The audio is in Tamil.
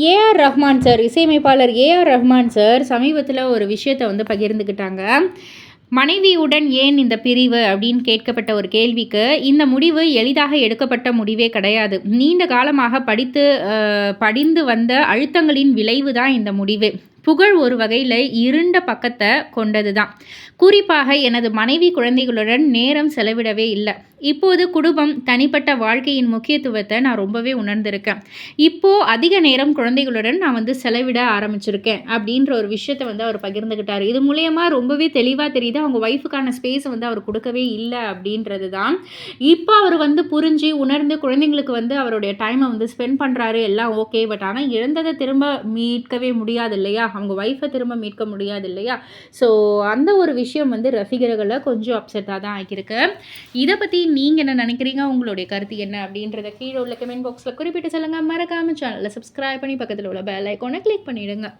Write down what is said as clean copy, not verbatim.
ஏஆர் ரஹ்மான் சார், இசையமைப்பாளர் ஏஆர் ரஹ்மான் சார் சமீபத்தில் ஒரு விஷயத்தை வந்து பகிர்ந்துக்கிட்டாங்க. மனைவியுடன் ஏன் இந்த பிரிவு அப்படின்னு கேட்கப்பட்ட ஒரு கேள்விக்கு, இந்த முடிவு எளிதாக எடுக்கப்பட்ட முடிவே கிடையாது. நீண்ட காலமாக படிந்து வந்த அழுத்தங்களின் விளைவு தான் இந்த முடிவு. புகழ் ஒரு வகையில் இருண்ட பக்கத்தை கொண்டது தான். குறிப்பாக எனது மனைவி குழந்தைகளுடன் நேரம் செலவிடவே இல்லை. இப்போது குடும்பம், தனிப்பட்ட வாழ்க்கையின் முக்கியத்துவத்தை நான் ரொம்பவே உணர்ந்திருக்கேன். இப்போது அதிக நேரம் குழந்தைகளுடன் நான் வந்து செலவிட ஆரம்பிச்சிருக்கேன் அப்படின்ற ஒரு விஷயத்தை வந்து அவர் பகிர்ந்துக்கிட்டார். இது மூலயமா ரொம்பவே தெளிவாக தெரியுது அவங்க ஒய்ஃபுக்கான ஸ்பேஸை வந்து அவர் கொடுக்கவே இல்லை அப்படின்றது தான். இப்போ அவர் வந்து புரிஞ்சு உணர்ந்து குழந்தைங்களுக்கு வந்து அவருடைய டைமை வந்து ஸ்பெண்ட் பண்ணுறாரு, எல்லாம் ஓகே. பட் ஆனால் இழந்ததை திரும்ப மீட்கவே முடியாது இல்லையா? அவங்க ஒய்ஃபை திரும்ப மீட்க முடியாது இல்லையா? ஸோ அந்த ஒரு விஷயம் வந்து ரசிகர்களை கொஞ்சம் அப்செட்டாக தான் ஆகியிருக்கு. இதை பற்றி நீங்கள் என்ன நினைக்கிறீங்க? உங்களுடைய கருத்து என்ன அப்படின்றத கீழே உள்ள கமெண்ட் பாக்ஸில் குறிப்பிட்டு சொல்லுங்கள். மறக்காமல் சேனலை சப்ஸ்கிரைப் பண்ணி பக்கத்தில் உள்ள பெல் ஐக்கானை கிளிக் பண்ணிவிடுங்க.